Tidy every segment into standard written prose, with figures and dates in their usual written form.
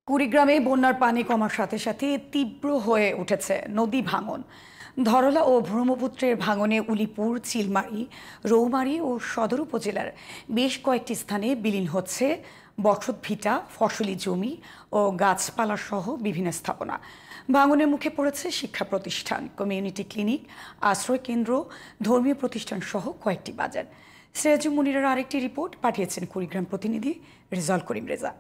কুড়িগ্রামে বন্যার পানি কমার সাথে সাথে তীব্র হয়ে উঠেছে নদী ভাঙন। ধরলা ও ব্রহ্মপুত্রের ভাঙনে উলিপুর, চিলমারি, রৌমারী ও সদর উপজেলার বেশ কয়েকটি স্থানে বিলীন হচ্ছে বসতভিটা, ফসলি জমি ও গাছপালা সহ বিভিন্ন স্থাপনা। ভাঙনের মুখে পড়েছে শিক্ষা প্রতিষ্ঠান, কমিউনিটি ক্লিনিক, আশ্রয় কেন্দ্র, ধর্মীয় প্রতিষ্ঠান সহ কয়েকটি বাজার। সিরাজুম মুনিরার আরেকটি রিপোর্ট পাঠিয়েছেন কুড়িগ্রাম প্রতিনিধি রেজাউল করিম রেজা।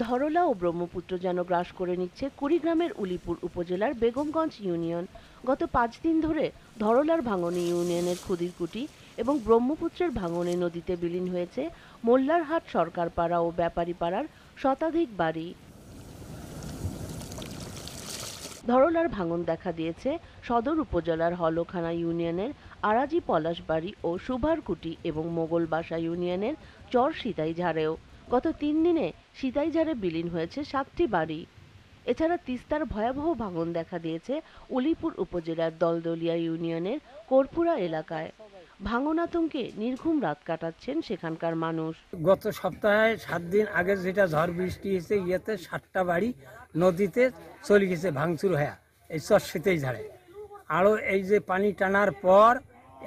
ধরলা ও ব্রহ্মপুত্র যেন গ্রাস করে নিচ্ছে কুড়িগ্রামের উলিপুর উপজেলার বেগমগঞ্জ ইউনিয়ন। গত 5 দিন ধরে ধরলার ভাঙনে ইউনিয়নের খুদিরকুটি এবং ব্রহ্মপুত্রের ভাঙনে নদীতে বিলীন হয়েছে মোল্লারহাট সরকারপাড়া ও ব্যাপারীপাড়ার শতাধিক বাড়ি। ধরলার ভাঙন দেখা দিয়েছে সদর উপজেলার হলখানা ইউনিয়নের আরাজি পলাশবাড়ি ও সুভারকুটি এবং মোগলবাসা ইউনিয়নের চর সিতাইঝাড়েও। গত 3 দিনে সিতাইঝাড়ে বিলীন হয়েছে 7টি বাড়ি। এছাড়া তিস্তার ভয়াবহ ভাঙন দেখা দিয়েছে উলিপুর উপজেলার দলদলিয়া ইউনিয়নের কোরপুরা এলাকায়। ভাঙন আতঙ্কে নির্ঘুম রাত কাটাচ্ছেন সেখানকার মানুষ। গত সপ্তাহে 7 দিন আগে যেটা ঝড় বৃষ্টি হয়েছে, ইয়েতে 7টা বাড়ি নদীতে চলে গেছে ভাঙচুর হয়ে এই চর সিতাইঝাড়ে। আরও এই যে পানি টানার পর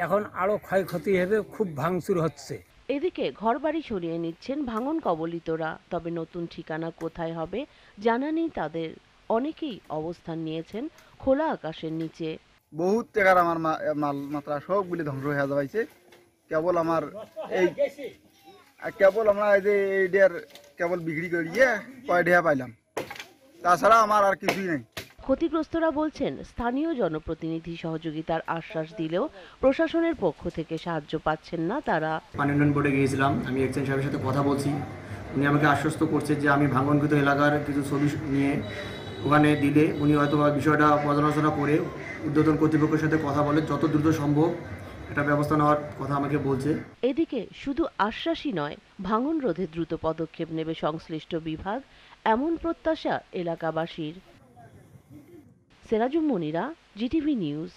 এখন আরও ক্ষয়ক্ষতি হবে, খুব ভাঙচুর হচ্ছে। এদিকে ঘরবাড়ি সরিয়ে নিচ্ছেন ভাঙন কবলিতরা, তবে নতুন ঠিকানা কোথায় হবে জানা নেই তাদের। অনেকেই অবস্থান নিয়েছেন খোলা আকাশের নিচে। বহুত টাকার আমার মাল মাত্রা সবগুলি ধ্বংস হয়ে যাওয়াইছে। কেবল আমার এই কেবল আমরা এই যে এইটার কেবল বিক্রি করিয়ে কয় টাকা পাইলাম, তাছাড়া আমার আর কিছুই নেই। ক্ষতিগ্রস্তরা বলছেন স্থানীয় জনপ্রতিনিধি সহযোগিতার আশ্বাস দিলেও প্রশাসনের পক্ষ থেকে সাহায্য পাচ্ছেন না তারা। পানি উন্নয়ন বোর্ডে গিয়েছিলাম, আমি এক্সচেঞ্জ সাহেবের সাথে কথা বলছি। উনি আমাকে আশ্বস্ত করছে যে আমি ভাঙনকৃত এলাকার কিছু ছবি নিয়ে ওখানে দিলে উনি হয়তো বিষয়টা পর্যালোচনা করে ঊর্ধ্বতন কর্তৃপক্ষের সাথে কথা বলে যত দ্রুত সম্ভব একটা ব্যবস্থা নেওয়ার কথা আমাকে বলছে। এদিকে শুধু আশ্বাসই নয়, ভাঙন রোধে দ্রুত পদক্ষেপ নেবে সংশ্লিষ্ট বিভাগ, এমন প্রত্যাশা এলাকাবাসীর। সিরাজুম মুনিরা, জিটিভি নিউজ।